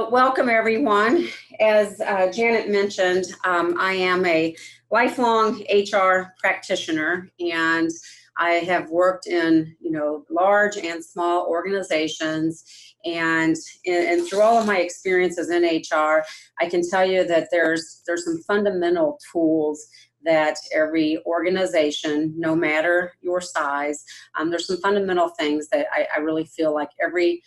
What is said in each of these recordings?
Welcome, everyone. As Janet mentioned, I am a lifelong HR practitioner, and I have worked in large and small organizations. And through all of my experiences in HR, I can tell you that there's some fundamental tools that every organization, no matter your size, there's some fundamental things that I really feel like every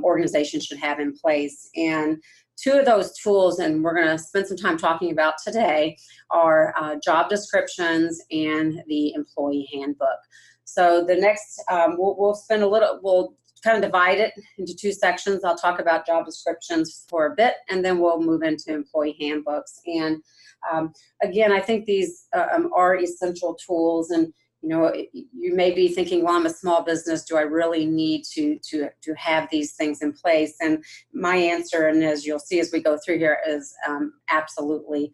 organization should have in place. And two of those tools, and we're going to spend some time talking about today, are job descriptions and the employee handbook. So the next, we'll kind of divide it into two sections. I'll talk about job descriptions for a bit, and then we'll move into employee handbooks. And again, I think these are essential tools. And you may be thinking, well, I'm a small business. Do I really need to have these things in place? And my answer, and as you'll see as we go through here, is absolutely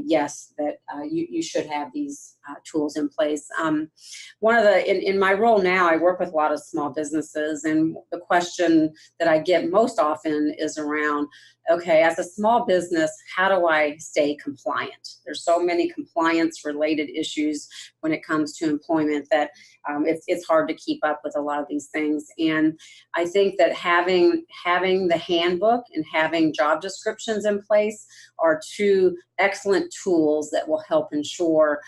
yes, that you should have these tools in place. In my role now, I work with a lot of small businesses, and the question that I get most often is around, okay, as a small business, how do I stay compliant? There's so many compliance-related issues when it comes to employment that it's hard to keep up with a lot of these things. And I think that having the handbook and having job descriptions in place are two excellent tools that will help ensure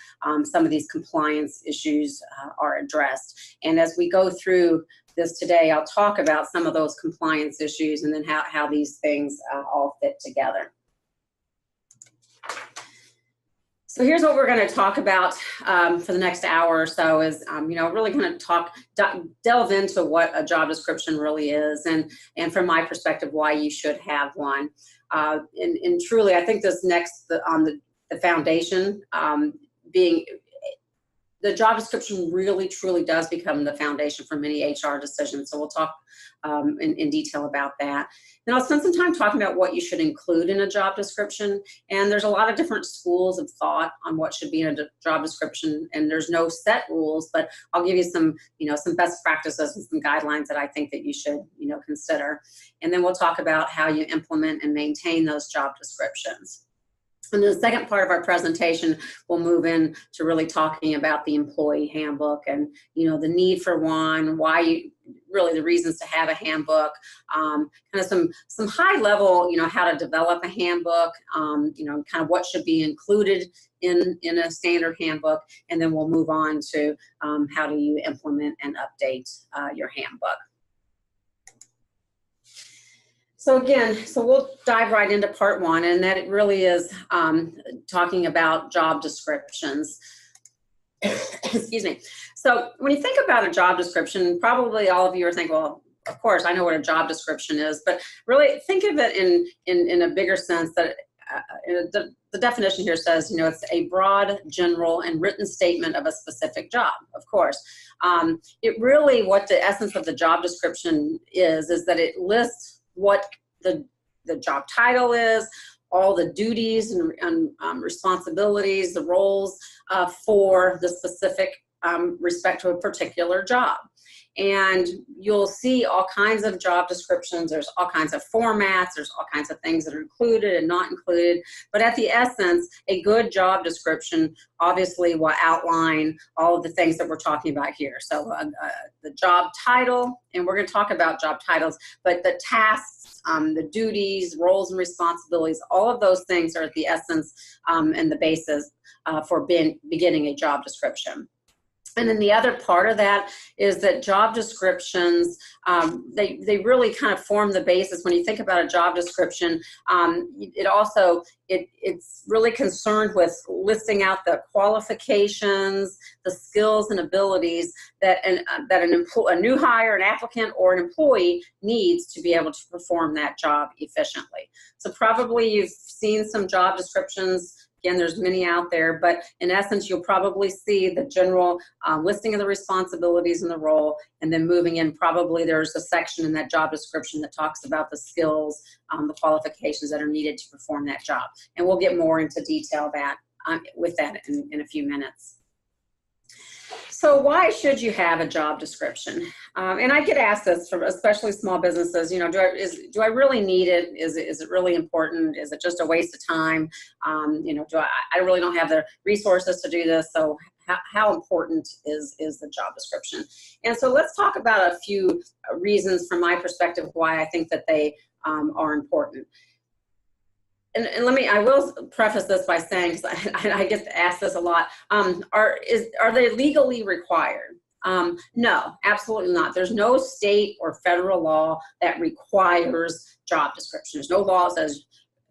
some of these compliance issues are addressed. And as we go through this today, I'll talk about some of those compliance issues and then how these things all fit together. So here's what we're going to talk about for the next hour or so is, really going to delve into what a job description really is, and from my perspective, why you should have one. And truly, I think this next on the foundation being the job description really truly does become the foundation for many HR decisions. So we'll talk in detail about that. And I'll spend some time talking about what you should include in a job description. And there's a lot of different schools of thought on what should be in a job description. And there's no set rules, but I'll give you some best practices and some guidelines that I think that you should, consider. And then we'll talk about how you implement and maintain those job descriptions. And the second part of our presentation, we'll move in to really talking about the employee handbook and, the need for one, really the reasons to have a handbook, kind of some high level, how to develop a handbook, kind of what should be included in a standard handbook. And then we'll move on to how do you implement and update your handbook. So we'll dive right into part one, and that it really is talking about job descriptions. Excuse me. So when you think about a job description, probably all of you are thinking, well, of course, I know what a job description is, but really think of it in a bigger sense that the definition here says, it's a broad, general, and written statement of a specific job, of course. It really, what the essence of the job description is that it lists what the job title is, all the duties and responsibilities, the roles for the specific respect to a particular job. And you'll see all kinds of job descriptions. There's all kinds of formats. There's all kinds of things that are included and not included. But at the essence, a good job description obviously will outline all of the things that we're talking about here. So the job title, and we're going to talk about job titles, but the tasks, the duties, roles and responsibilities, all of those things are at the essence and the basis for beginning a job description. And then the other part of that is that job descriptions, they really kind of form the basis. When you think about a job description, it's really concerned with listing out the qualifications, the skills and abilities that a new hire, an applicant, or an employee needs to be able to perform that job efficiently. So probably you've seen some job descriptions. Again, there's many out there, but in essence, you'll probably see the general listing of the responsibilities in the role, and then moving in, probably there's a section in that job description that talks about the skills, the qualifications that are needed to perform that job. And we'll get more into detail with that in a few minutes. So why should you have a job description? And I get asked this from especially small businesses, you know, do I really need it? Is it really important? Is it just a waste of time? You know, I really don't have the resources to do this. So how important is the job description? And so let's talk about a few reasons from my perspective why I think that they are important. And I will preface this by saying, because I get asked this a lot, are they legally required? No, absolutely not. There's no state or federal law that requires job descriptions. No law says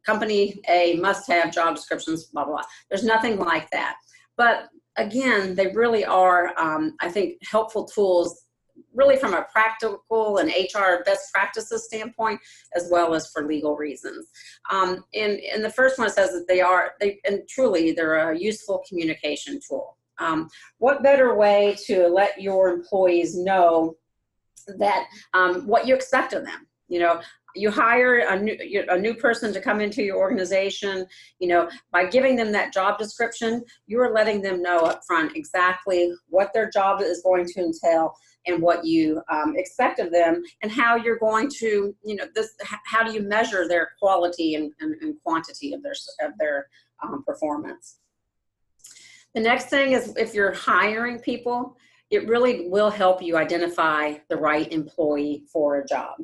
company A must have job descriptions, blah, blah, blah. There's nothing like that. But again, they really are, I think, helpful tools really from a practical and HR best practices standpoint, as well as for legal reasons. And the first one says that they're a useful communication tool. What better way to let your employees know that what you expect of them? You know, you hire a new person to come into your organization, you know, by giving them that job description, you are letting them know up front exactly what their job is going to entail and what you expect of them, and how you're going to, you know, how do you measure their quality and quantity of their performance. The next thing is, if you're hiring people, it really will help you identify the right employee for a job.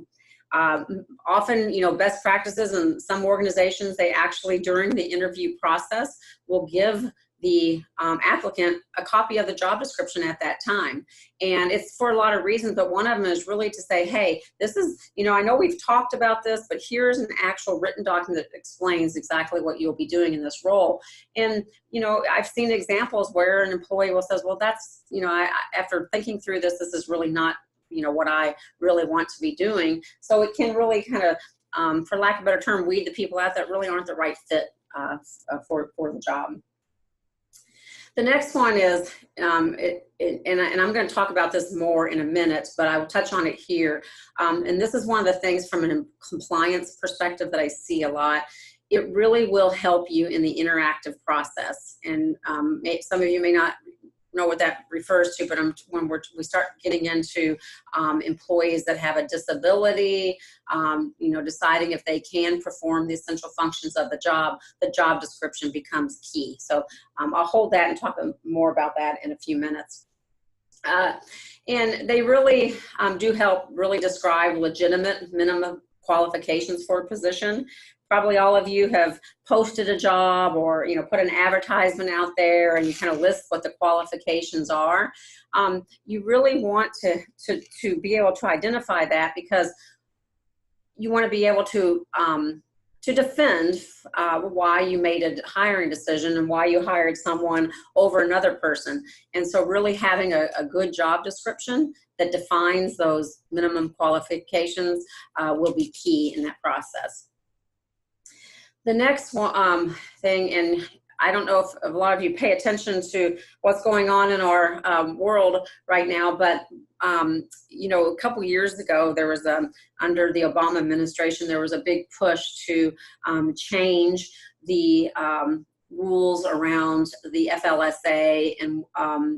Often, you know, best practices in some organizations, they actually, during the interview process, will give the applicant a copy of the job description at that time. And it's for a lot of reasons, but one of them is really to say, hey, this is, you know, I know we've talked about this, but here's an actual written document that explains exactly what you'll be doing in this role. And, you know, I've seen examples where an employee will says, well, that's, you know, after thinking through this is really not, you know, what I really want to be doing. So it can really kind of, for lack of a better term, weed the people out that really aren't the right fit for the job. The next one is, and I'm going to talk about this more in a minute, but I will touch on it here. And this is one of the things from a compliance perspective that I see a lot. It really will help you in the interactive process. And some of you may not know what that refers to, but when we start getting into employees that have a disability, you know, deciding if they can perform the essential functions of the job description becomes key. So I'll hold that and talk more about that in a few minutes. And they really do help really describe legitimate minimum qualifications for a position. Probably all of you have posted a job or, you know, put an advertisement out there and you kind of list what the qualifications are. You really want to be able to identify that, because you want to be able to defend why you made a hiring decision and why you hired someone over another person. And so really having a good job description that defines those minimum qualifications will be key in that process. The next one, thing, and I don't know if a lot of you pay attention to what's going on in our world right now, but you know, a couple years ago, there was under the Obama administration, there was a big push to change the rules around the FLSA and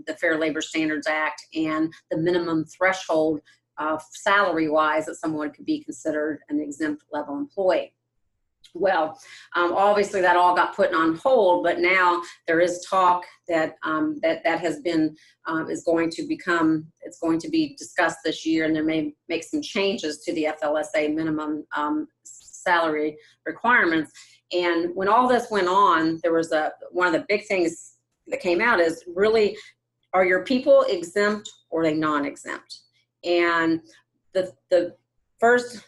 the Fair Labor Standards Act and the minimum threshold salary-wise that someone could be considered an exempt level employee. Well, obviously that all got put on hold, but now there is talk that that has been is going to become, it's going to be discussed this year, and there may make some changes to the FLSA minimum salary requirements. And when all this went on, there was one of the big things that came out is really, are your people exempt or are they non-exempt? And the first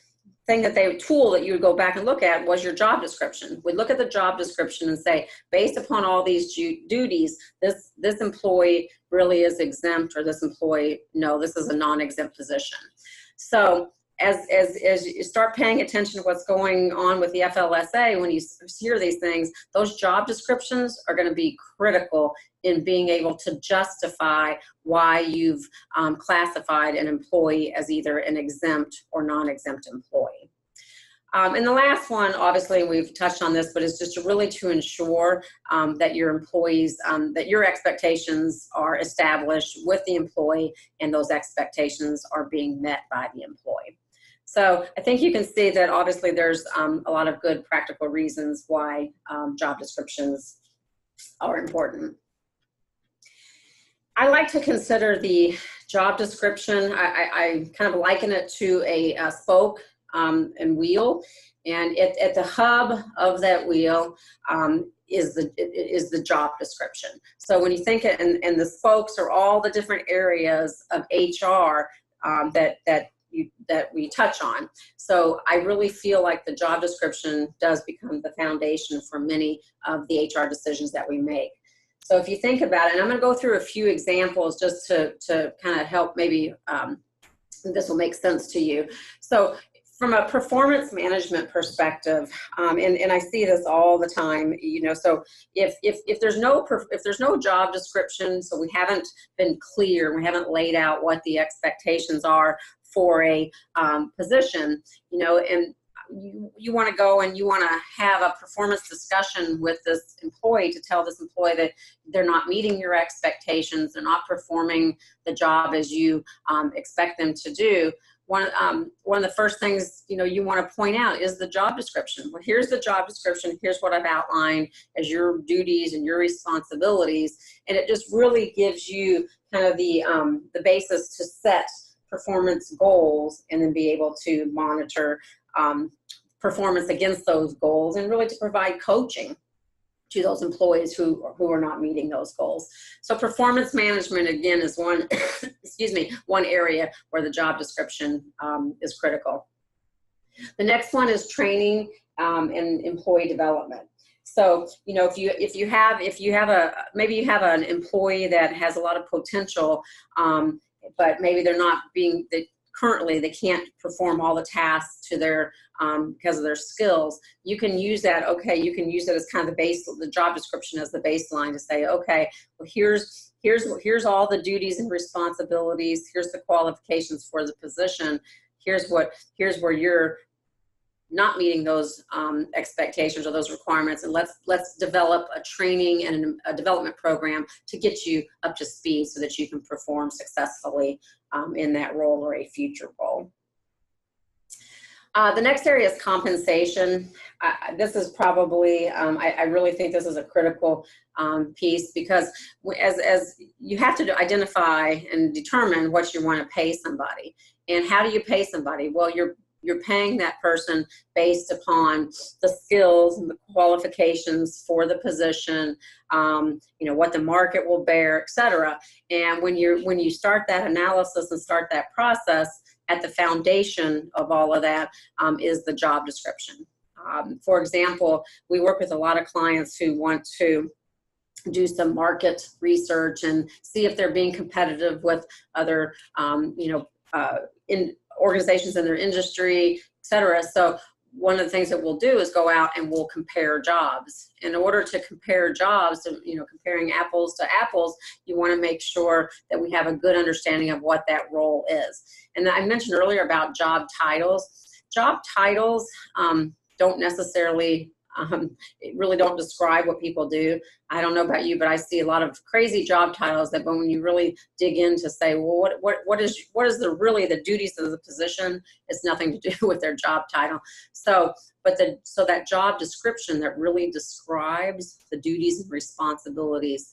tool that you would go back and look at was your job description. We'd look at the job description and say, based upon all these duties, this employee really is exempt, or this employee, no, this is a non-exempt position. So as you start paying attention to what's going on with the FLSA, when you hear these things, those job descriptions are going to be critical in being able to justify why you've classified an employee as either an exempt or non-exempt employee. And the last one, obviously, we've touched on this, but it's just really to ensure that your employees, that your expectations are established with the employee and those expectations are being met by the employee. So I think you can see that obviously there's a lot of good practical reasons why job descriptions are important. I like to consider the job description, I kind of liken it to a spoke and wheel, and at the hub of that wheel is the job description. So when you think it, and the spokes are all the different areas of HR that we touch on. So I really feel like the job description does become the foundation for many of the HR decisions that we make. So if you think about it, and I'm going to go through a few examples just to kind of help maybe this will make sense to you. So from a performance management perspective, and I see this all the time, you know, so if there's no job description, so we haven't been clear, we haven't laid out what the expectations are for a position, you know, and you want to go and you want to have a performance discussion with this employee to tell this employee that they're not meeting your expectations, they're not performing the job as you expect them to do. One of the first things, you know, you want to point out is the job description. Well, here's the job description. Here's what I've outlined as your duties and your responsibilities, and it just really gives you kind of the basis to set performance goals and then be able to monitor performance against those goals, and really to provide coaching to those employees who are not meeting those goals. So performance management, again, is one, excuse me, one area where the job description is critical. The next one is training and employee development. So, you know, if you have maybe you have an employee that has a lot of potential, but maybe they're not being, currently they can't perform all the tasks to their because of their skills. You can use that. Okay, you can use it as kind of the job description as the baseline to say, okay, well, here's all the duties and responsibilities. Here's the qualifications for the position. Here's where you're not meeting those expectations or those requirements, and let's develop a training and a development program to get you up to speed so that you can perform successfully in that role or a future role. The next area is compensation. This is probably, I really think this is a critical piece, because as you have to identify and determine what you want to pay somebody. And how do you pay somebody? Well, you're paying that person based upon the skills and the qualifications for the position, you know, what the market will bear, et cetera. And when you start that analysis and start that process, at the foundation of all of that is the job description. For example, we work with a lot of clients who want to do some market research and see if they're being competitive with other, you know, in organizations in their industry, et cetera. So one of the things that we'll do is go out and we'll compare jobs. In order to compare jobs, you know, comparing apples to apples, you want to make sure that we have a good understanding of what that role is. And I mentioned earlier about job titles. Job titles don't necessarily, really don't describe what people do. I don't know about you, but I see a lot of crazy job titles that when you really dig in to say, well, what is really the duties of the position, it's nothing to do with their job title. So that job description that really describes the duties and responsibilities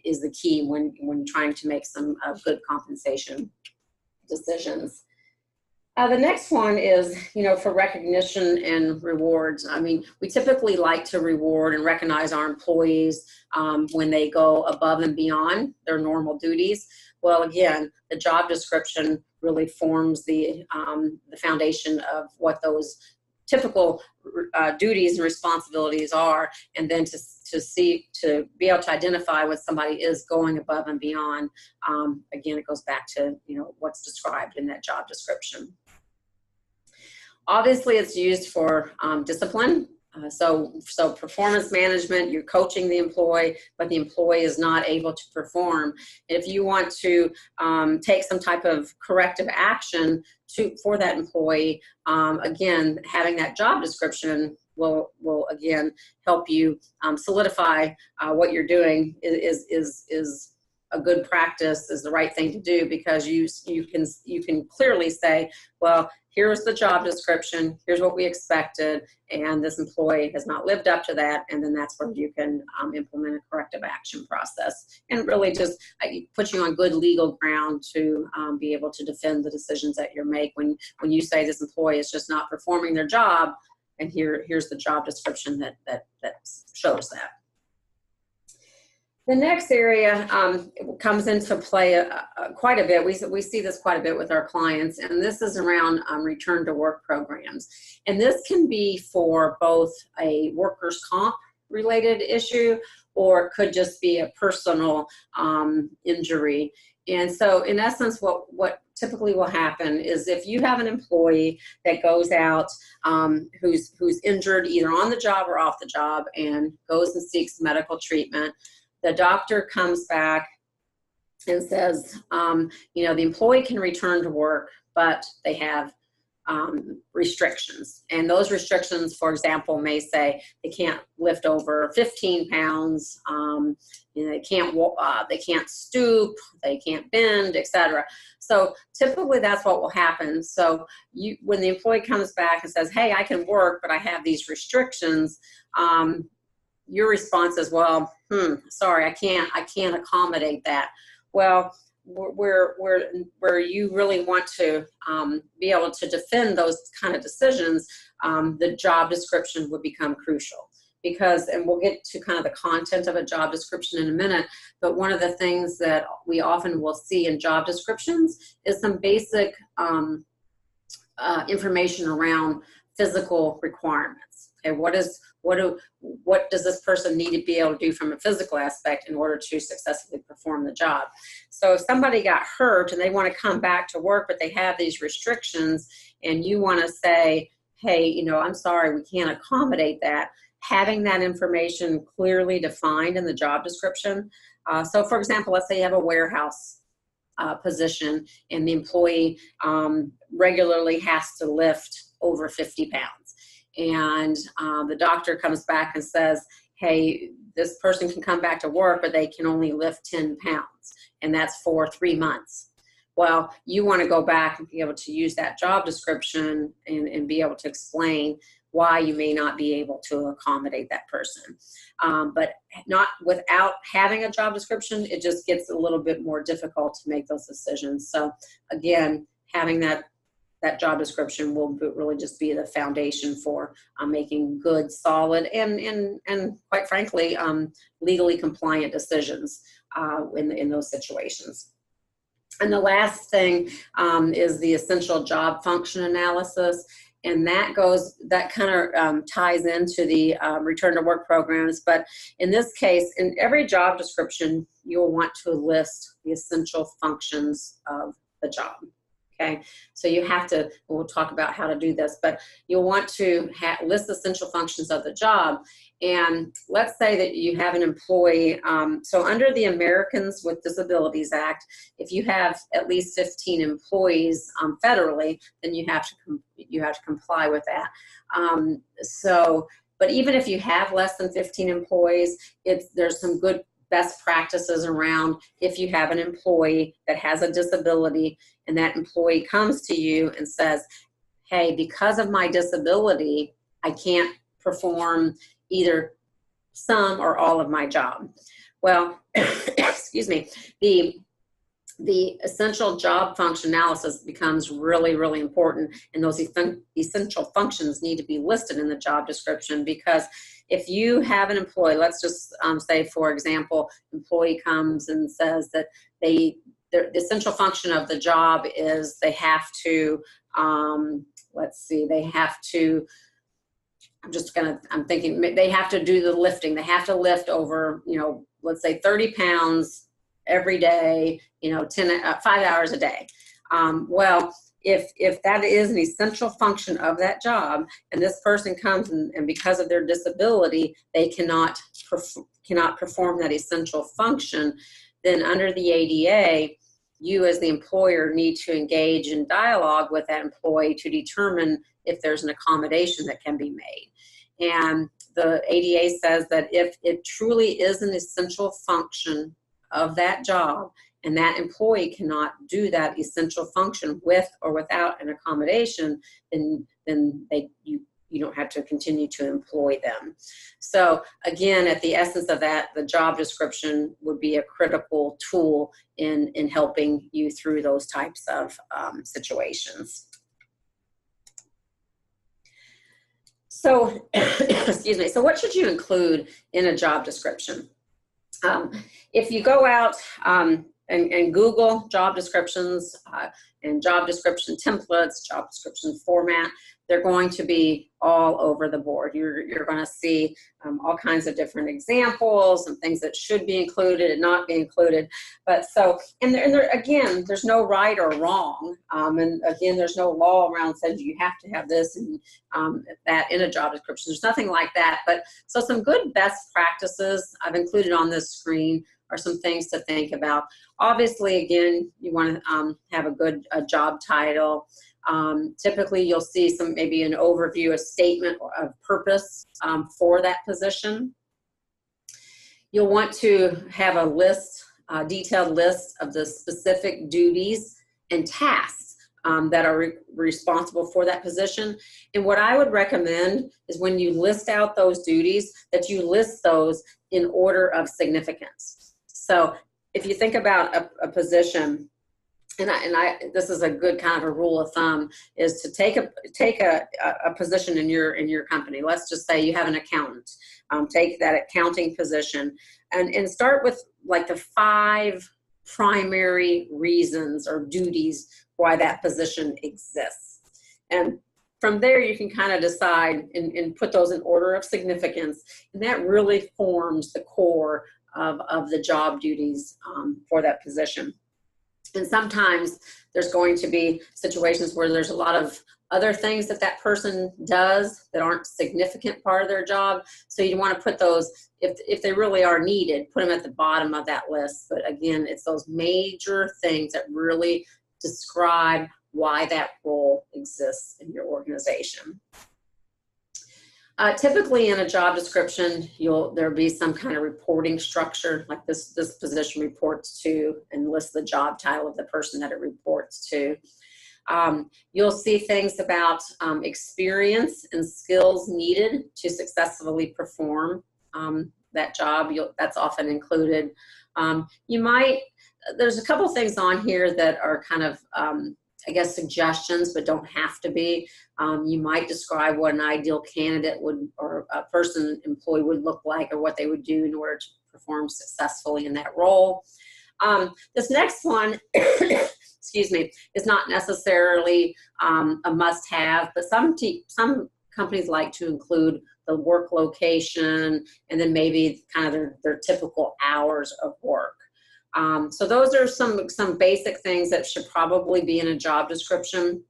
is the key when trying to make some good compensation decisions. The next one is, you know, for recognition and rewards. I mean, we typically like to reward and recognize our employees when they go above and beyond their normal duties. Well, again, the job description really forms the foundation of what those typical duties and responsibilities are, and then to be able to identify when somebody is going above and beyond. Again, it goes back to, you know, what's described in that job description. Obviously, it's used for discipline. So performance management, you're coaching the employee, but the employee is not able to perform. If you want to take some type of corrective action for that employee, again, having that job description will again help you solidify what you're doing is a good practice, is the right thing to do, because you can clearly say, well, here's the job description, here's what we expected, and this employee has not lived up to that, and then that's where you can implement a corrective action process, and really just put you on good legal ground to be able to defend the decisions that you make when you say this employee is just not performing their job, and here's the job description that shows that. The next area comes into play quite a bit. We see this quite a bit with our clients, and this is around return to work programs. And this can be for both a workers' comp related issue, or it could just be a personal injury. And so in essence, what typically will happen is if you have an employee that goes out who's injured either on the job or off the job and goes and seeks medical treatment, the doctor comes back and says, the employee can return to work, but they have restrictions. And those restrictions, for example, may say they can't lift over 15 pounds, they can't stoop, they can't bend, etc. So typically that's what will happen. So when the employee comes back and says, hey, I can work, but I have these restrictions, your response is, well, sorry, I can't accommodate that. Well, where you really want to be able to defend those kind of decisions, the job description would become crucial. Because, and we'll get to kind of the content of a job description in a minute, but one of the things that we often will see in job descriptions is some basic information around physical requirements. Okay, what does this person need to be able to do from a physical aspect in order to successfully perform the job? So if somebody got hurt and they want to come back to work, but they have these restrictions, and you want to say, hey, I'm sorry, we can't accommodate that, having that information clearly defined in the job description. So for example, let's say you have a warehouse position and the employee regularly has to lift over 50 pounds. And the doctor comes back and says, hey, this person can come back to work, but they can only lift 10 pounds, and that's for 3 months. Well, you want to go back and be able to use that job description and be able to explain why you may not be able to accommodate that person. But not without having a job description, it just gets a little bit more difficult to make those decisions. So again, having that job description will really just be the foundation for making good, solid, and quite frankly, legally compliant decisions in those situations. And the last thing is the essential job function analysis. And that kind of ties into the return to work programs. But in this case, in every job description, you'll want to list the essential functions of the job. Okay, so you have to, we'll talk about how to do this, but you'll want to list essential functions of the job. And let's say that you have an employee, so under the Americans with Disabilities Act, if you have at least 15 employees federally, then you have to comply with that. But even if you have less than 15 employees, there's some good best practices around if you have an employee that has a disability and that employee comes to you and says, hey, because of my disability, I can't perform either some or all of my job. Well, excuse me, the essential job function analysis becomes really, really important, and those essential functions need to be listed in the job description, because if you have an employee, let's just say, for example, employee comes and says that the essential function of the job is they have to, I'm thinking they have to do the lifting. They have to lift over, let's say 30 pounds every day, 5 hours a day. Well, if that is an essential function of that job, and this person comes and because of their disability, they cannot perform that essential function, then under the ADA, you as the employer need to engage in dialogue with that employee to determine if there's an accommodation that can be made. And the ADA says that if it truly is an essential function of that job and that employee cannot do that essential function with or without an accommodation, then you don't have to continue to employ them. So again, at the essence of that, the job description would be a critical tool in helping you through those types of situations. So, excuse me, so what should you include in a job description? If you go out and Google job descriptions and job description templates, job description format, they're going to be all over the board. You're going to see all kinds of different examples and things that should be included and not be included. But so, and there, again, there's no right or wrong. And again, there's no law around saying you have to have this and that in a job description. There's nothing like that. But so some good best practices I've included on this screen are some things to think about. Obviously, again, you want to have a good job title. Typically, you'll see maybe an overview, a statement of purpose for that position. You'll want to have a list, a detailed list of the specific duties and tasks that are responsible for that position. And what I would recommend is when you list out those duties, that you list those in order of significance. So if you think about a position, and this is a good kind of a rule of thumb, is to take a position in your company. Let's just say you have an accountant. Take that accounting position and start with like the 5 primary reasons or duties why that position exists. And from there, you can kind of decide and put those in order of significance, and that really forms the core of the job duties for that position. And sometimes there's going to be situations where there's a lot of other things that person does that aren't a significant part of their job. So you want to put those, if they really are needed, put them at the bottom of that list. But again, it's those major things that really describe why that role exists in your organization. Typically in a job description, there'll be some kind of reporting structure, like this position reports to, and lists the job title of the person that it reports to. You'll see things about experience and skills needed to successfully perform that job. That's often included. There's a couple things on here that are kind of I guess suggestions, but don't have to be. You might describe what an ideal candidate would, or a employee would look like, or what they would do in order to perform successfully in that role. This next one, excuse me, is not necessarily a must-have, but some companies like to include the work location and then maybe kind of their typical hours of work. So those are some basic things that should probably be in a job description.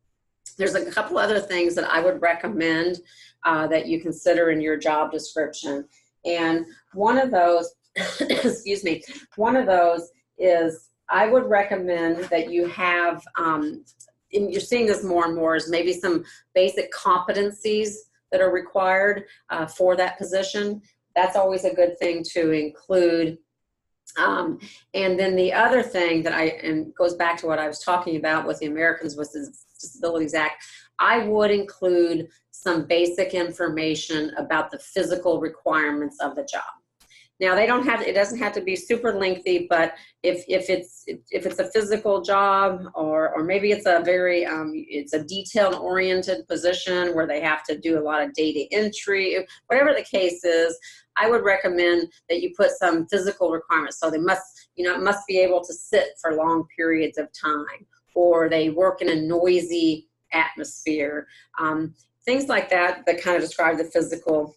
There's a couple other things that I would recommend that you consider in your job description. And one of those, excuse me, one of those is I would recommend that you have, and you're seeing this more and more, is maybe some basic competencies that are required for that position. That's always a good thing to include. And then the other thing and goes back to what I was talking about with the Americans with Disabilities Act, I would include some basic information about the physical requirements of the job. Now it doesn't have to be super lengthy, but if it's a physical job, or maybe it's it's a detail oriented position where they have to do a lot of data entry, whatever the case is, I would recommend that you put some physical requirements. So they must be able to sit for long periods of time, or they work in a noisy atmosphere. Things like that kind of describe the physical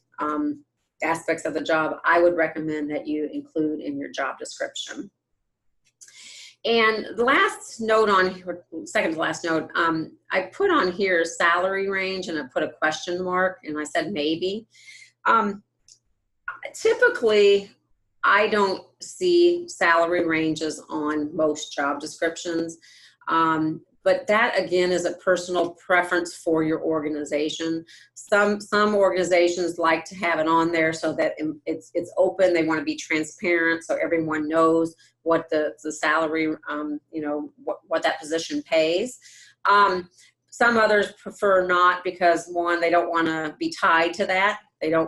aspects of the job. I would recommend that you include in your job description. And the last note on, or second to last note, I put on here salary range, and I put a question mark, and I said maybe. Typically, I don't see salary ranges on most job descriptions. But that, again, is a personal preference for your organization. Some organizations like to have it on there so that it's open. They want to be transparent so everyone knows what the salary, you know, what that position pays. Some others prefer not because, one, they don't want to be tied to that.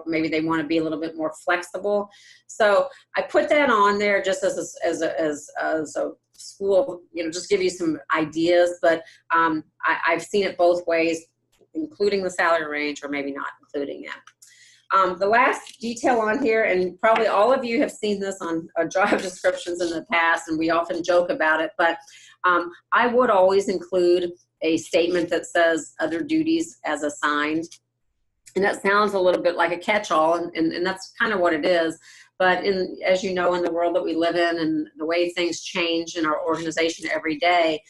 Maybe they want to be a little bit more flexible. So I put that on there just as a school, you know, just give you some ideas, but I've seen it both ways, including the salary range or maybe not including it. The last detail on here, and probably all of you have seen this on job descriptions in the past, and we often joke about it, but I would always include a statement that says other duties as assigned. And that sounds a little bit like a catch-all, and that's kind of what it is. But as you know, in the world that we live in and the way things change in our organization every day,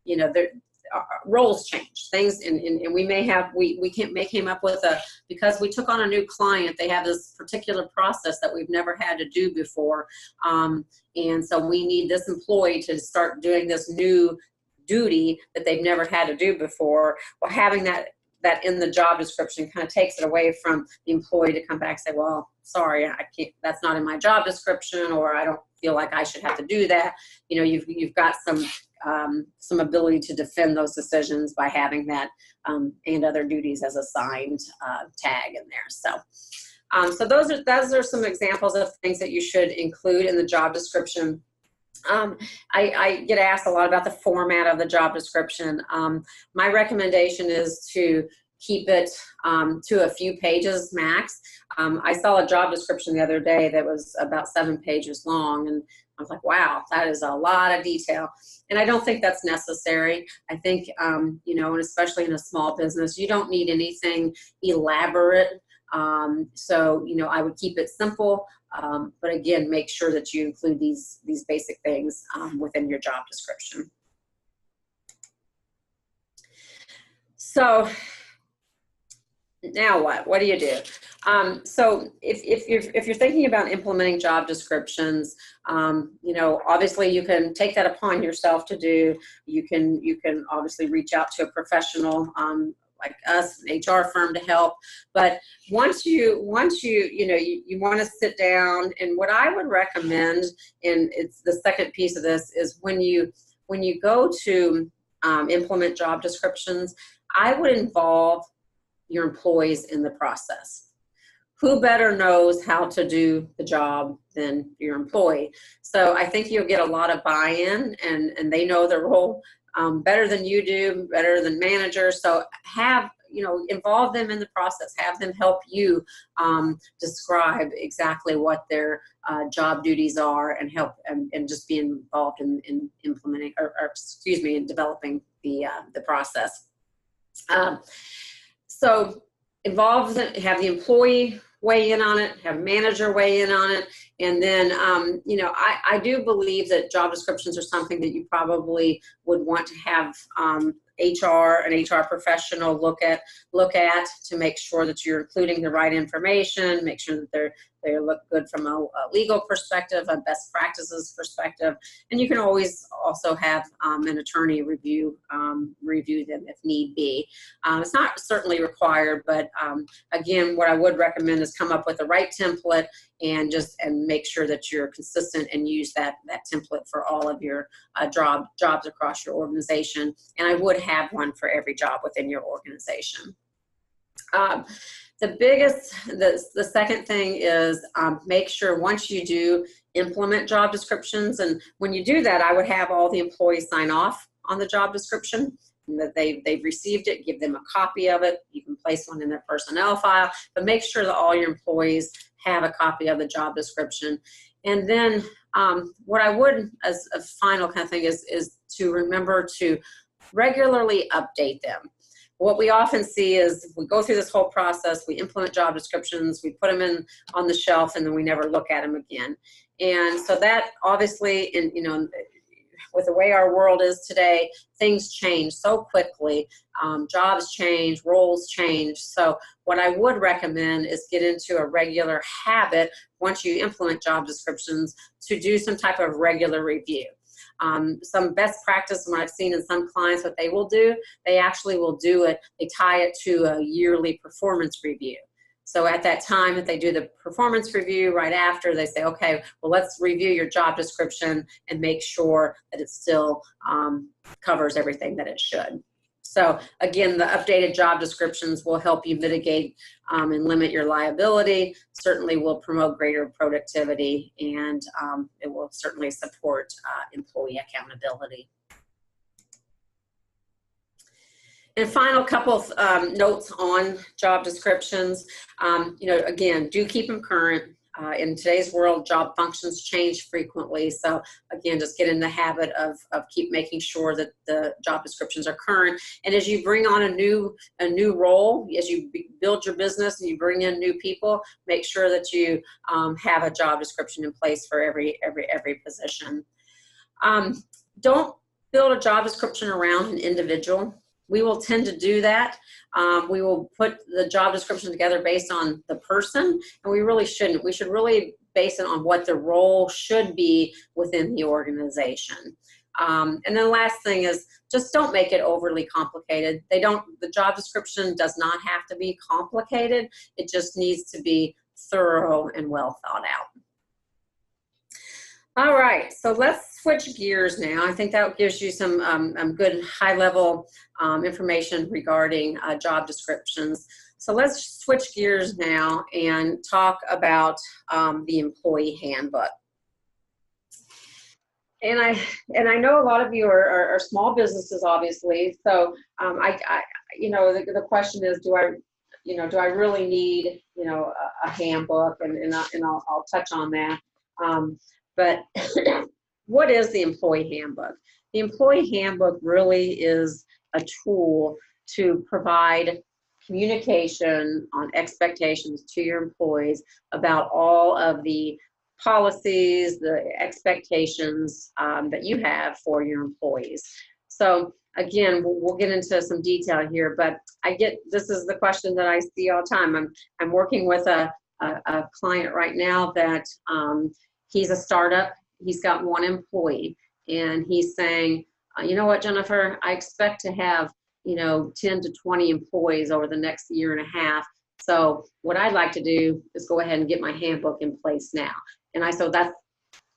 you know, roles change. Things, and we came up with because we took on a new client, they have this particular process that we've never had to do before. And so we need this employee to start doing this new duty that they've never had to do before. Well, having that in the job description kind of takes it away from the employee to come back and say, well, sorry, I can't, that's not in my job description, or I don't feel like I should have to do that. You know, you've got some ability to defend those decisions by having that and other duties as assigned tag in there. So those are some examples of things that you should include in the job description. I get asked a lot about the format of the job description. My recommendation is to keep it to a few pages max. I saw a job description the other day that was about 7 pages long, and I was like, wow, that is a lot of detail. And I don't think that's necessary. I think, you know, and especially in a small business, you don't need anything elaborate. So, you know, I would keep it simple. But again, make sure that you include these basic things within your job description. So now what do you do? So if you're thinking about implementing job descriptions, you know, obviously you can take that upon yourself to do. You can obviously reach out to a professional like us, an HR firm, to help. But once you want to sit down, and what I would recommend, and it's the second piece of this, is when you go to implement job descriptions, I would involve your employees in the process. Who better knows how to do the job than your employee? So I think you'll get a lot of buy-in, and they know their role better than you do, better than managers. So involve them in the process. Have them help you describe exactly what their job duties are, and help and just be involved in implementing, in developing the process. So involve them, have the employee weigh in on it, have manager weigh in on it, and then I do believe that job descriptions are something that you probably would want to have an HR professional look at to make sure that you're including the right information, make sure that they look good from a legal perspective, a best practices perspective, and you can always also have an attorney review them if need be. It's not certainly required, but again, what I would recommend is come up with the right template and make sure that you're consistent and use that template for all of your jobs across your organization. And I would have one for every job within your organization. The second thing is make sure once you do implement job descriptions, and when you do that, I would have all the employees sign off on the job description, and that they've received it. Give them a copy of it. You can place one in their personnel file, but make sure that all your employees have a copy of the job description. And then what I would, as a final kind of thing, is to remember to regularly update them. What we often see is we go through this whole process, we implement job descriptions, we put them on the shelf, and then we never look at them again. And so that obviously, with the way our world is today, things change so quickly. Jobs change, roles change. So what I would recommend is get into a regular habit once you implement job descriptions to do some type of regular review. Some best practice, what I've seen in some clients, what they will do, they actually will do it, they tie it to a yearly performance review. So at that time that they do the performance review, right after, they say, okay, well, let's review your job description and make sure that it still covers everything that it should. So again, the updated job descriptions will help you mitigate and limit your liability, certainly will promote greater productivity, and it will certainly support employee accountability. And final couple of notes on job descriptions. You know, again, do keep them current. In today's world, job functions change frequently. So again, just get in the habit of keep making sure that the job descriptions are current. And as you bring on a new role, as you build your business and you bring in new people, make sure that you have a job description in place for every position. Don't build a job description around an individual. We will tend to do that. We will put the job description together based on the person, and we really shouldn't. We should really base it on what the role should be within the organization. And then the last thing is just don't make it overly complicated. The job description does not have to be complicated. It just needs to be thorough and well thought out. All right, so let's switch gears now. I think that gives you some good high-level information regarding job descriptions. So let's switch gears now and talk about the employee handbook. And I know a lot of you are small businesses, obviously. So you know, the question is, do I really need, you know, a handbook? And I'll touch on that. But what is the employee handbook? The employee handbook really is a tool to provide communication on expectations to your employees about all of the policies, the expectations that you have for your employees. So again, we'll get into some detail here, but this is the question that I see all the time. I'm working with a client right now that he's a startup. He's got one employee, and he's saying, you know what, Jennifer, I expect to have, you know, 10 to 20 employees over the next year and a half. So what I'd like to do is go ahead and get my handbook in place now. And I said, that's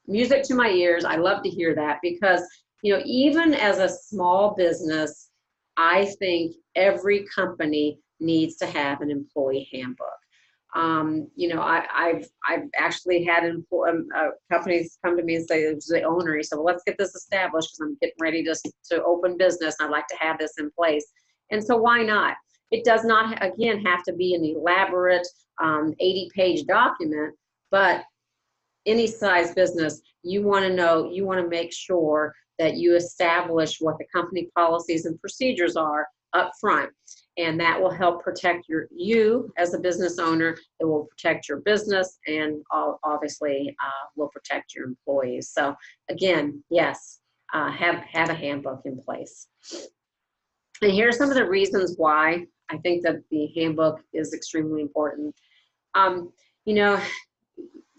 music to my ears. I love to hear that, because, you know, even as a small business, I think every company needs to have an employee handbook. You know, I've actually had companies come to me and say, it was the owner, he said, well, let's get this established because I'm getting ready to open business and I'd like to have this in place. And so why not? It does not, again, have to be an elaborate 80-page document, but any size business, you want to make sure that you establish what the company policies and procedures are up front. And that will help protect you as a business owner. It will protect your business, and obviously will protect your employees. So again, yes, have a handbook in place. And here are some of the reasons why I think that the handbook is extremely important. You know,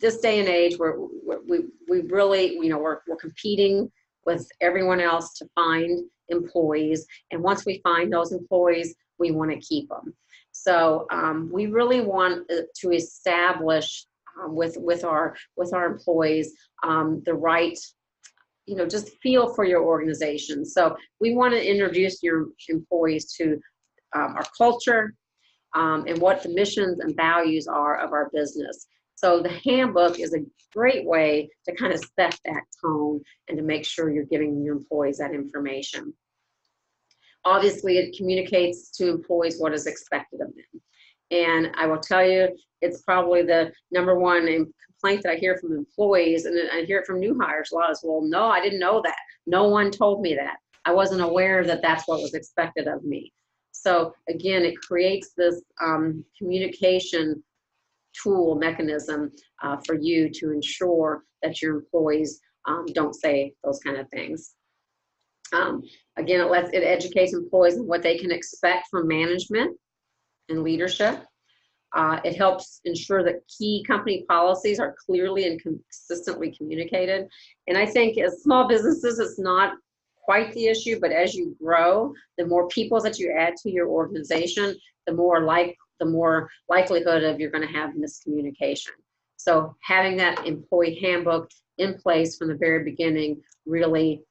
this day and age, we really, you know, we're competing with everyone else to find employees, and once we find those employees, we want to keep them. So we really want to establish with our employees the right, you know, just feel for your organization. So we want to introduce your employees to our culture and what the missions and values are of our business. So the handbook is a great way to kind of set that tone and to make sure you're giving your employees that information. Obviously, it communicates to employees what is expected of them. And I will tell you, it's probably the number one complaint that I hear from employees, and I hear it from new hires a lot as well. No, I didn't know that. No one told me that. I wasn't aware that that's what was expected of me. So again, it creates this communication tool mechanism for you to ensure that your employees don't say those kind of things. Again, it educates employees on what they can expect from management and leadership. It helps ensure that key company policies are clearly and consistently communicated. And I think as small businesses, it's not quite the issue, but as you grow, the more people that you add to your organization, the more likelihood of you're going to have miscommunication. So having that employee handbook in place from the very beginning really,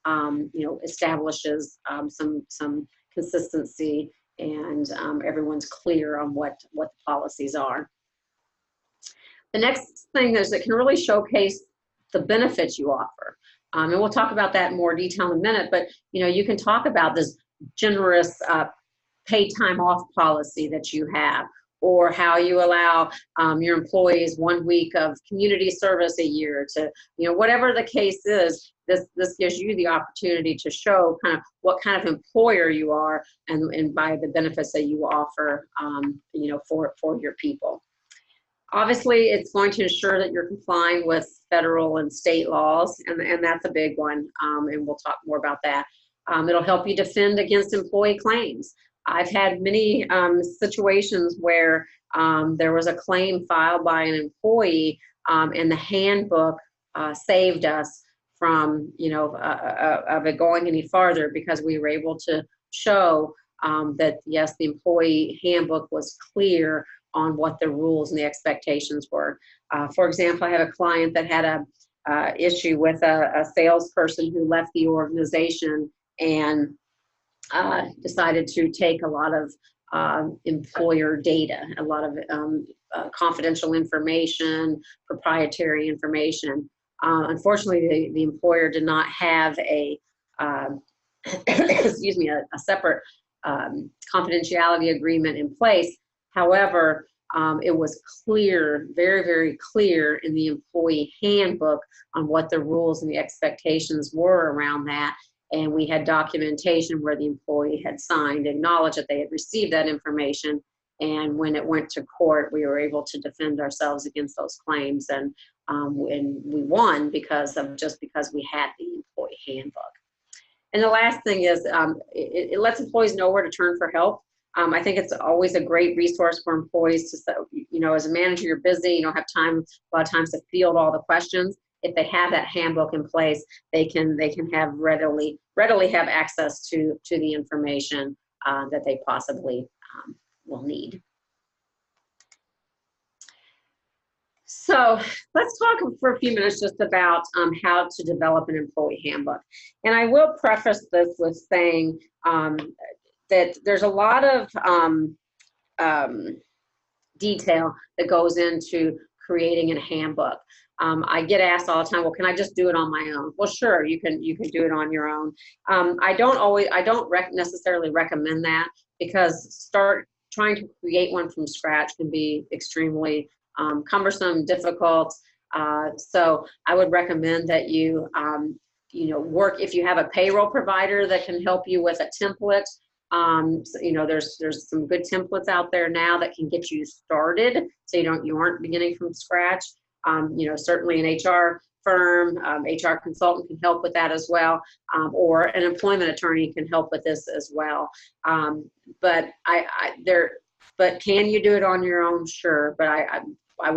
establishes some consistency, and everyone's clear on what the policies are. The next thing is it can really showcase the benefits you offer. And we'll talk about that in more detail in a minute, but you can talk about this generous paid time off policy that you have, or how you allow your employees 1 week of community service a year to, whatever the case is, this gives you the opportunity to show kind of what kind of employer you are, and by the benefits that you offer, for your people. Obviously, it's going to ensure that you're complying with federal and state laws, and that's a big one, and we'll talk more about that. It'll help you defend against employee claims. I've had many situations where there was a claim filed by an employee, and the handbook saved us from, of it going any farther, because we were able to show that, yes, the employee handbook was clear on what the rules and the expectations were. For example, I had a client that had a issue with a salesperson who left the organization and decided to take a lot of employer data, a lot of confidential information, proprietary information. Unfortunately, the employer did not have a excuse me, a separate confidentiality agreement in place. However, it was clear, very, very clear in the employee handbook on what the rules and the expectations were around that. And we had documentation where the employee had signed, acknowledged that they had received that information. And when it went to court, we were able to defend ourselves against those claims. And we won because we had the employee handbook. And the last thing is it lets employees know where to turn for help. I think it's always a great resource for employees to, as a manager, you're busy, you don't have time a lot of times to field all the questions. If they have that handbook in place, they can have readily have access to the information that they possibly will need. So let's talk for a few minutes just about how to develop an employee handbook. And I will preface this with saying that there's a lot of detail that goes into creating a handbook. I get asked all the time, well, can I just do it on my own? Well, sure, you can do it on your own. I don't necessarily recommend that, because trying to create one from scratch can be extremely cumbersome, difficult. So I would recommend that you work, if you have a payroll provider that can help you with a template. There's some good templates out there now that can get you started, so you aren't beginning from scratch. Certainly an HR firm, HR consultant can help with that as well, or an employment attorney can help with this as well. But can you do it on your own? Sure, but I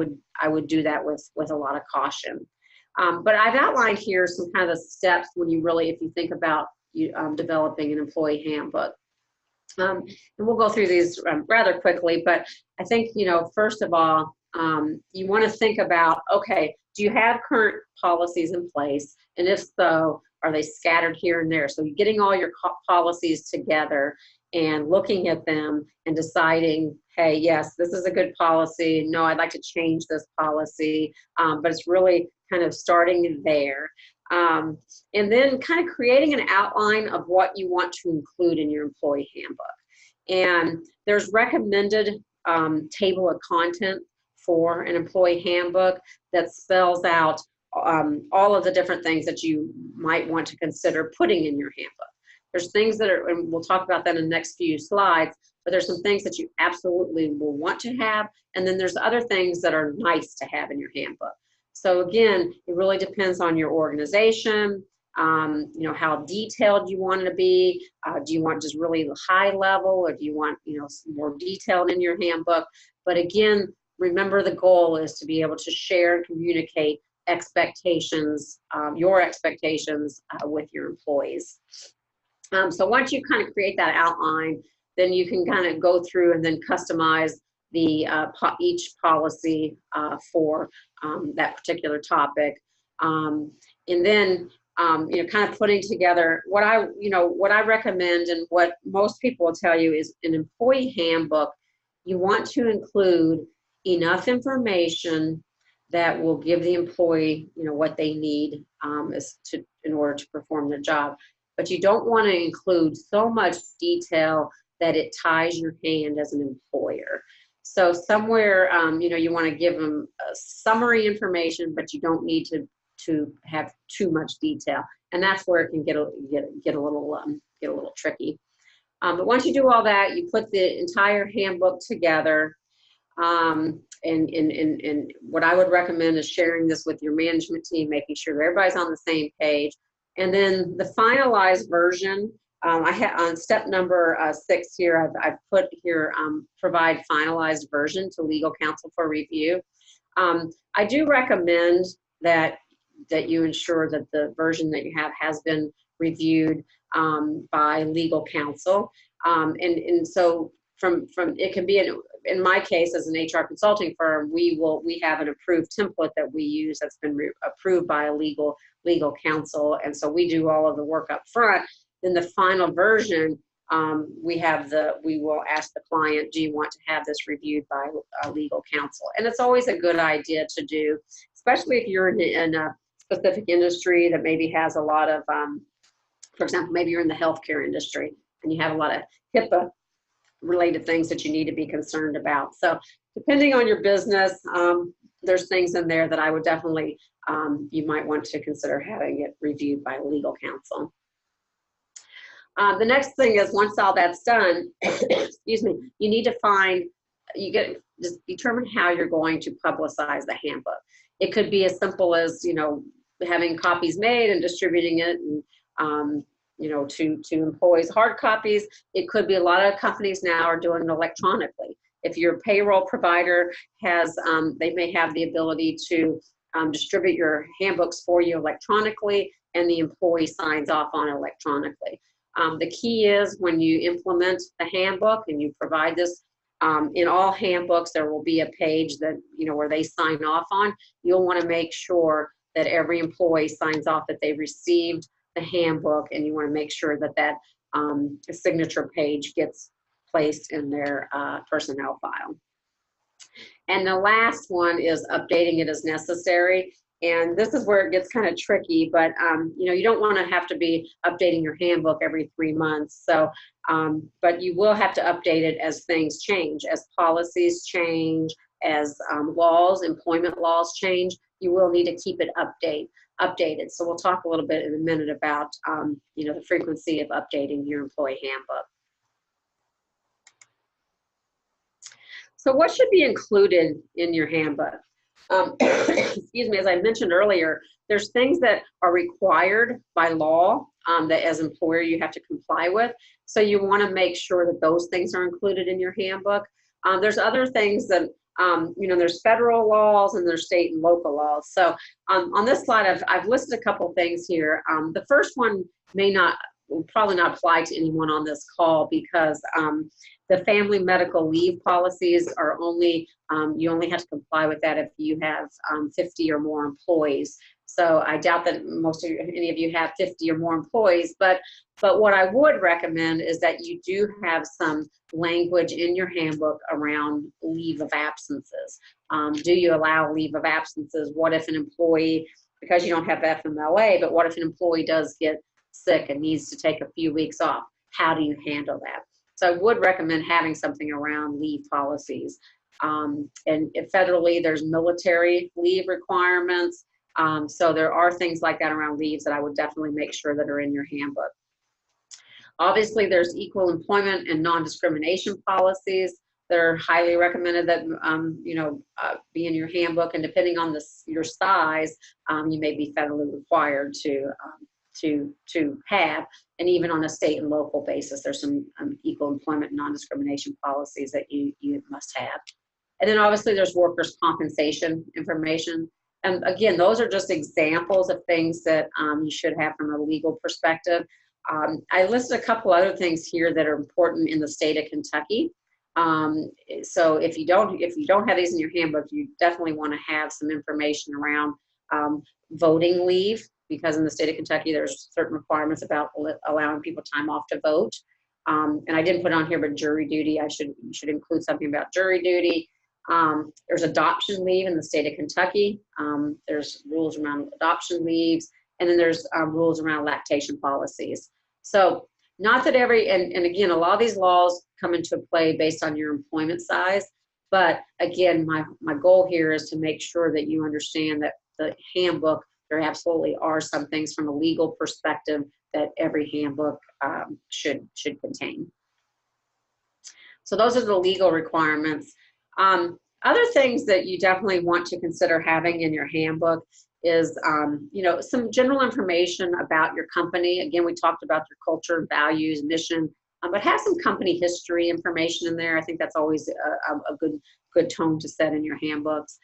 would do that with a lot of caution. But I've outlined here some kind of the steps if you think about developing an employee handbook. And we'll go through these rather quickly, but I think, first of all, you want to think about, okay, do you have current policies in place? And if so, are they scattered here and there? So you're getting all your policies together and looking at them and deciding, hey, yes, this is a good policy. No, I'd like to change this policy. But it's really kind of starting there. And then kind of creating an outline of what you want to include in your employee handbook. And there's recommended table of content for an employee handbook that spells out all of the different things that you might want to consider putting in your handbook. There's things that are, and we'll talk about that in the next few slides, but there's some things that you absolutely will want to have, and then there's other things that are nice to have in your handbook. So again, it really depends on your organization, you know, how detailed you want it to be. Do you want just really high level, or do you want, you know, more detailed in your handbook? But again, remember the goal is to be able to share and communicate expectations, your expectations with your employees. So once you kind of create that outline, then you can kind of go through and then customize the each policy for that particular topic, and then you know, kind of putting together what I recommend, and what most people will tell you is an employee handbook. You want to include enough information that will give the employee, you know, what they need in order to perform their job. But you don't want to include so much detail that it ties your hand as an employer. So somewhere, you know, you want to give them summary information, but you don't need to have too much detail, and that's where it can get a little tricky. But once you do all that, you put the entire handbook together. And what I would recommend is sharing this with your management team, making sure that everybody's on the same page. And then the finalized version, I have on step number 6 here, I've put here, provide finalized version to legal counsel for review. I do recommend that you ensure that the version that you have has been reviewed by legal counsel. And so from it can be, in my case, as an HR consulting firm, we have an approved template that we use that's been approved by a legal counsel, and so we do all of the work up front. Then the final version, we will ask the client, do you want to have this reviewed by legal counsel? And it's always a good idea to do, especially if you're in a specific industry that maybe has a lot of, for example, maybe you're in the healthcare industry and you have a lot of HIPAA related things that you need to be concerned about. So depending on your business, there's things in there that I would definitely, you might want to consider having it reviewed by legal counsel. The next thing is, once all that's done, excuse me, you need to just determine how you're going to publicize the handbook. It could be as simple as, you know, having copies made and distributing it, and you know, to employees, hard copies. It could be, a lot of companies now are doing it electronically. If your payroll provider has, they may have the ability to distribute your handbooks for you electronically, and the employee signs off on it electronically. The key is, when you implement the handbook and you provide this, in all handbooks, there will be a page that, you know, where they sign off on. You'll want to make sure that every employee signs off that they received the handbook, and you want to make sure that that signature page gets placed in their personnel file. And the last one is updating it as necessary. And this is where it gets kind of tricky, but you know, you don't want to have to be updating your handbook every 3 months. So, but you will have to update it as things change, as policies change, as employment laws change. You will need to keep it updated. So we'll talk a little bit in a minute about you know, the frequency of updating your employee handbook. So what should be included in your handbook? Excuse me, as I mentioned earlier, there's things that are required by law that as employer you have to comply with. So you want to make sure that those things are included in your handbook. There's other things that, you know, there's federal laws and there's state and local laws. So on this slide, I've listed a couple things here. The first one will probably not apply to anyone on this call, because the family medical leave policies are only, you only have to comply with that if you have 50 or more employees. So I doubt that any of you have 50 or more employees, but what I would recommend is that you do have some language in your handbook around leave of absences. Do you allow leave of absences? What if an employee, because you don't have FMLA, but what if an employee does get sick and needs to take a few weeks off? How do you handle that? So I would recommend having something around leave policies. And federally, there's military leave requirements. So there are things like that around leaves that I would definitely make sure that are in your handbook. Obviously, there's equal employment and non-discrimination policies. that are highly recommended that be in your handbook, and depending on your size, you may be federally required to have. And even on a state and local basis, there's some equal employment non-discrimination policies that you must have. And then obviously there's workers' compensation information. And again, those are just examples of things that you should have from a legal perspective. I listed a couple other things here that are important in the state of Kentucky. So if you don't have these in your handbook, you definitely want to have some information around voting leave, because in the state of Kentucky, there's certain requirements about allowing people time off to vote. And I didn't put on here, but jury duty, you should include something about jury duty. There's adoption leave in the state of Kentucky. There's rules around adoption leaves, and then there's rules around lactation policies. So not that and again, a lot of these laws come into play based on your employment size. But again, my goal here is to make sure that you understand that the handbook, there absolutely are some things from a legal perspective that every handbook should contain. So those are the legal requirements. Other things that you definitely want to consider having in your handbook is, some general information about your company. Again, we talked about your culture, values, mission, but have some company history information in there. I think that's always a good tone to set in your handbooks.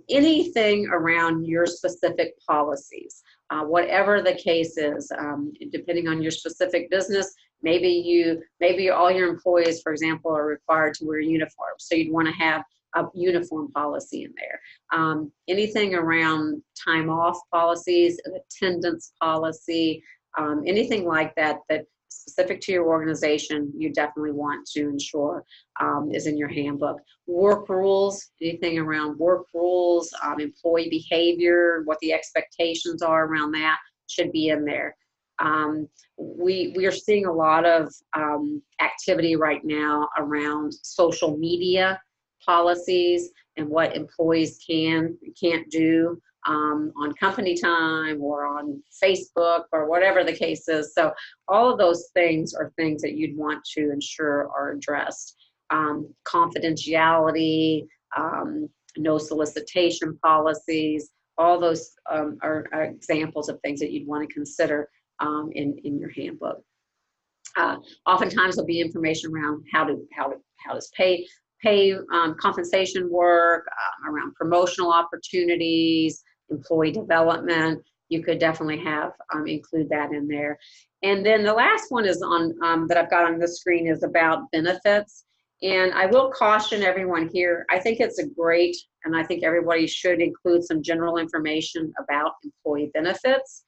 Anything around your specific policies, whatever the case is, depending on your specific business, maybe all your employees, for example, are required to wear uniforms. So you'd want to have a uniform policy in there. Anything around time off policies, an attendance policy, anything like that specific to your organization, you definitely want to ensure is in your handbook. Work rules, anything around work rules, employee behavior, what the expectations are around that should be in there. We are seeing a lot of activity right now around social media policies and what employees can and can't do on company time or on Facebook or whatever the case is. So all of those things are things that you'd want to ensure are addressed. Confidentiality, no solicitation policies, all those are examples of things that you'd want to consider in your handbook. Oftentimes there'll be information around how does pay compensation work, around promotional opportunities, employee development. You could definitely include that in there. And then the last one is on that I've got on the screen is about benefits. And I will caution everyone here, I think it's great, and I think everybody should include some general information about employee benefits.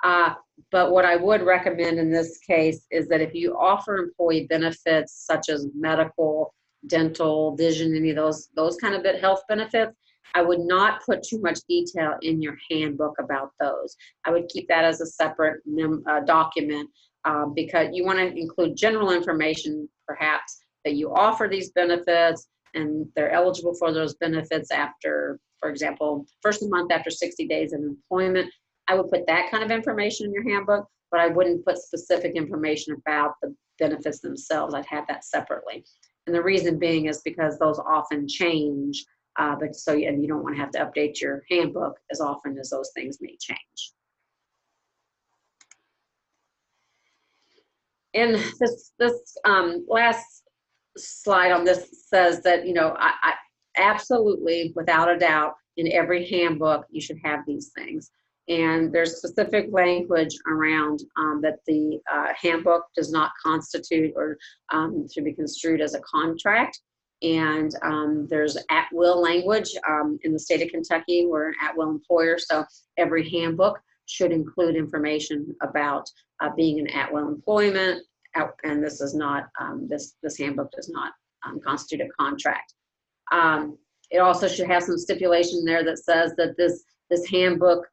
But what I would recommend in this case is that if you offer employee benefits such as medical, dental, vision, any of those kind of health benefits, I would not put too much detail in your handbook about those. I would keep that as a separate document because you want to include general information, perhaps, that you offer these benefits and they're eligible for those benefits after, for example, first of the month after 60 days of employment. I would put that kind of information in your handbook, but I wouldn't put specific information about the benefits themselves. I'd have that separately. And the reason being is because those often change, and you don't want to have to update your handbook as often as those things may change. And this last slide on this says that, I absolutely, without a doubt, in every handbook, you should have these things. And there's specific language around that the handbook does not constitute or should be construed as a contract. And there's at-will language in the state of Kentucky. We're an at-will employer, so every handbook should include information about being an at-will employment. And this is not this handbook does not constitute a contract. It also should have some stipulation there that says that this handbook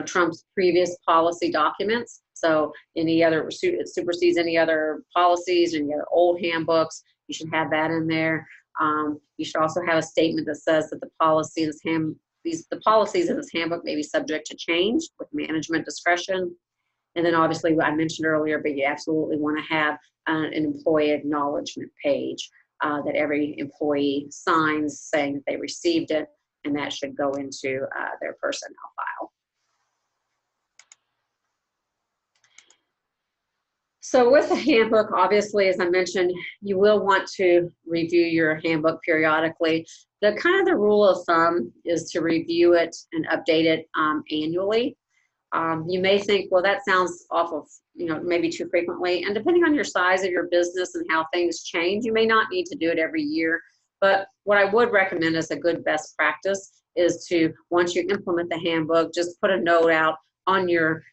trumps previous policy documents. So it supersedes any other policies, any other old handbooks. You should have that in there. You should also have a statement that says that the policies in this handbook may be subject to change with management discretion. And then obviously I mentioned earlier, but you absolutely want to have an employee acknowledgement page. that every employee signs saying that they received it, and that should go into their personnel file. So with the handbook, obviously, as I mentioned, you will want to review your handbook periodically. The rule of thumb is to review it and update it annually. You may think, well, that sounds awful, maybe too frequently. And depending on your size of your business and how things change, you may not need to do it every year. But what I would recommend as a good best practice is to, once you implement the handbook, just put a note out on your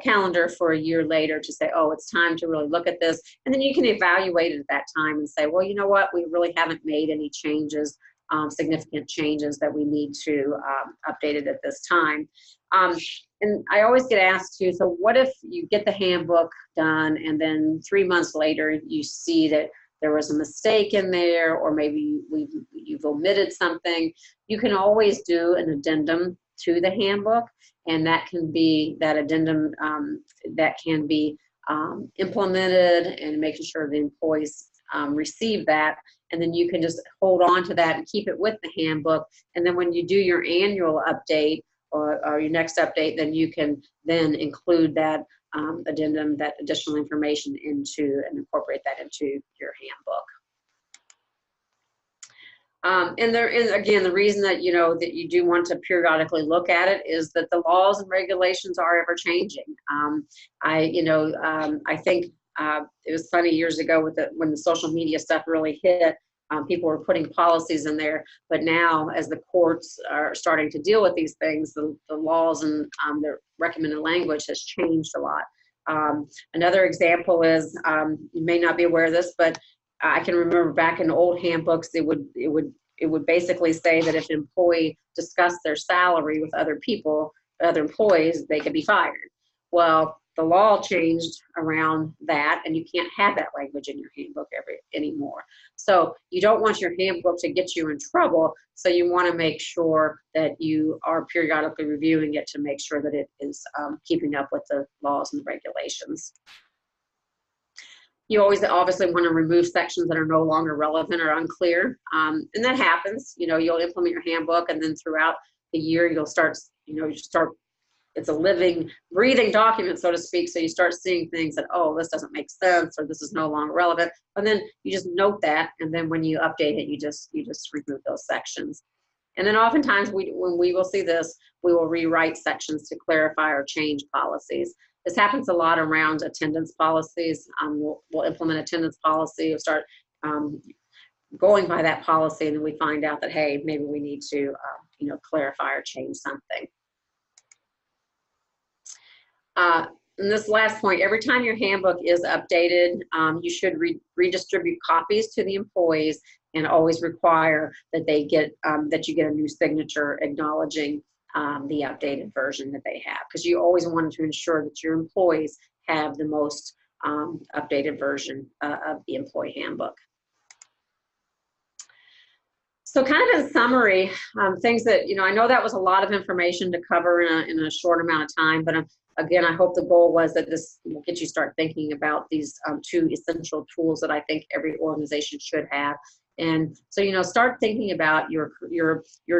calendar for a year later to say, oh, it's time to really look at this. And then you can evaluate it at that time and say, well, you know what, we really haven't made any changes, significant changes that we need to update it at this time. And I always get asked too, so what if you get the handbook done and then 3 months later you see that there was a mistake in there, or maybe you've omitted something? You can always do an addendum to the handbook, and that addendum that can be implemented, and making sure the employees receive that. And then you can just hold on to that and keep it with the handbook. And then when you do your annual update or your next update, then you can then include that addendum, that additional information into, and incorporate that into your handbook. And there is, again, the reason that that you do want to periodically look at it is that the laws and regulations are ever changing. I think it was funny years ago when the social media stuff really hit. People were putting policies in there, but now as the courts are starting to deal with these things, the laws and the recommended language has changed a lot. Another example is, you may not be aware of this, but I can remember back in old handbooks, it would basically say that if an employee discussed their salary with other employees, they could be fired. Well, the law changed around that, and you can't have that language in your handbook anymore. So you don't want your handbook to get you in trouble. So you want to make sure that you are periodically reviewing it to make sure that it is keeping up with the laws and the regulations. You always obviously want to remove sections that are no longer relevant or unclear. And that happens. You'll implement your handbook, and then throughout the year, you'll start, it's a living, breathing document, so to speak. So you start seeing things that, oh, this doesn't make sense, or this is no longer relevant. And then you just note that. And then when you update it, you just remove those sections. And then oftentimes when we will see this, we will rewrite sections to clarify or change policies. This happens a lot around attendance policies. We'll implement attendance policy, we'll start going by that policy, and then we find out that, hey, maybe we need to clarify or change something. And this last point, every time your handbook is updated, you should redistribute copies to the employees, and always require that they get that you get a new signature acknowledging the updated version that they have, because you always want to ensure that your employees have the most updated version of the employee handbook. So kind of in summary, things that, I know that was a lot of information to cover in a short amount of time, but again, I hope the goal was that this will get you start thinking about these two essential tools that I think every organization should have. And so, start thinking about your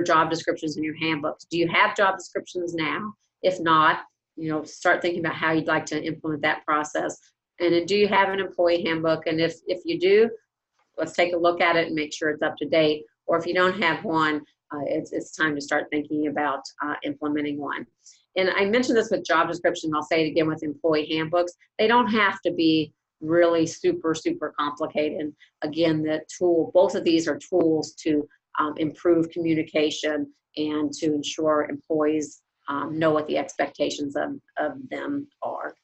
job descriptions and your handbooks. Do you have job descriptions now? If not, start thinking about how you'd like to implement that process. And then, do you have an employee handbook? And if you do, let's take a look at it and make sure it's up to date. Or if you don't have one, it's time to start thinking about implementing one. And I mentioned this with job description, I'll say it again with employee handbooks. They don't have to be really super complicated. Again, both of these are tools to improve communication and to ensure employees know what the expectations of them are.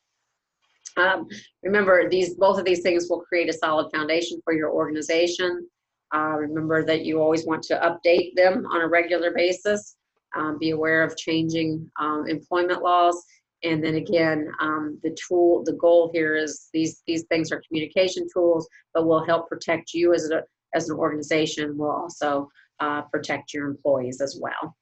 Remember, both of these things will create a solid foundation for your organization. Remember that you always want to update them on a regular basis. Be aware of changing employment laws. And then again, the goal here is these things are communication tools, but will help protect you as an organization. Will also protect your employees as well.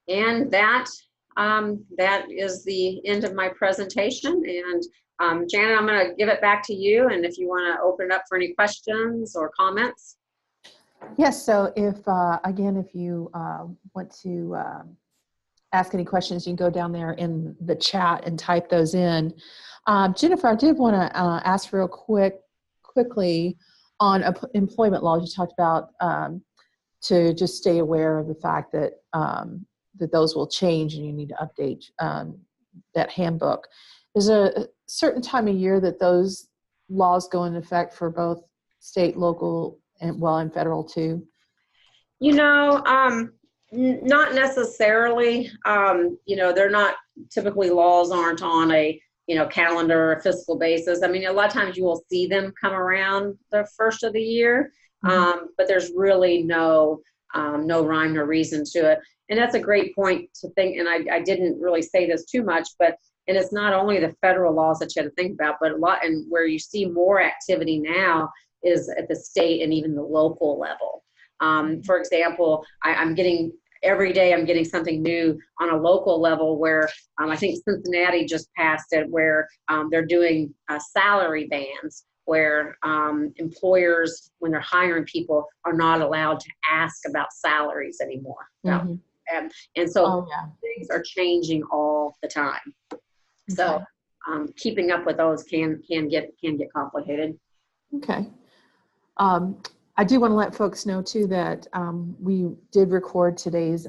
And that that is the end of my presentation. And Janet, I'm going to give it back to you. And if you want to open it up for any questions or comments. Yes, so if, again, if you want to ask any questions, you can go down there in the chat and type those in. Jennifer, I did want to ask real quickly on employment laws. You talked about to just stay aware of the fact that that those will change and you need to update that handbook. Is there a certain time of year that those laws go into effect for both state, local, and federal too? You know, not necessarily. They're not typically, laws aren't on a calendar or fiscal basis. I mean, a lot of times you will see them come around the first of the year, but there's really no rhyme nor reason to it. And that's a great point to think. And I didn't really say this too much, and it's not only the federal laws that you have to think about, but a lot, and where you see more activity now is at the state and even the local level. For example, every day I'm getting something new on a local level where I think Cincinnati just passed it, where they're doing salary bans, where employers, when they're hiring people, are not allowed to ask about salaries anymore. So, and so things are changing all the time. Okay. So keeping up with those can get complicated. Okay. I do want to let folks know too that we did record today's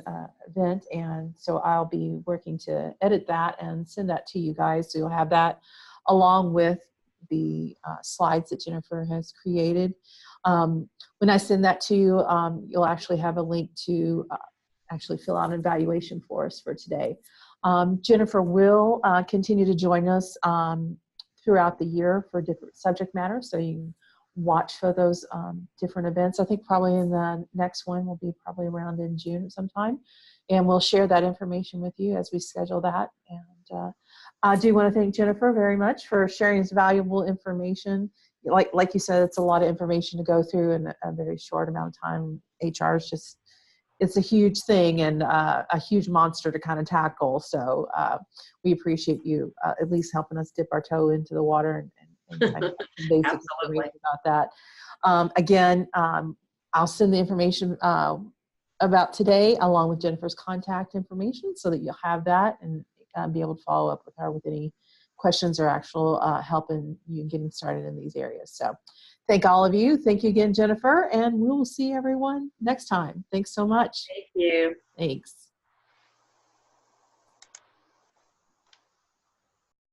event, and so I'll be working to edit that and send that to you guys. So you'll have that along with the slides that Jennifer has created. When I send that to you, you'll actually have a link to actually fill out an evaluation for us for today. Jennifer will continue to join us throughout the year for different subject matters, so you can watch for those different events. I think probably in the next one will be probably around in June sometime, and we'll share that information with you as we schedule that. And I do want to thank Jennifer very much for sharing this valuable information. Like you said, it's a lot of information to go through in a very short amount of time. HR is just, it's a huge thing and a huge monster to kind of tackle. So we appreciate you at least helping us dip our toe into the water and kind of basic information about that. Again, I'll send the information about today along with Jennifer's contact information so that you'll have that and be able to follow up with her with any questions or actual help in you getting started in these areas. So thank all of you. Thank you again, Jennifer, and we will see everyone next time. Thanks so much. Thank you. Thanks.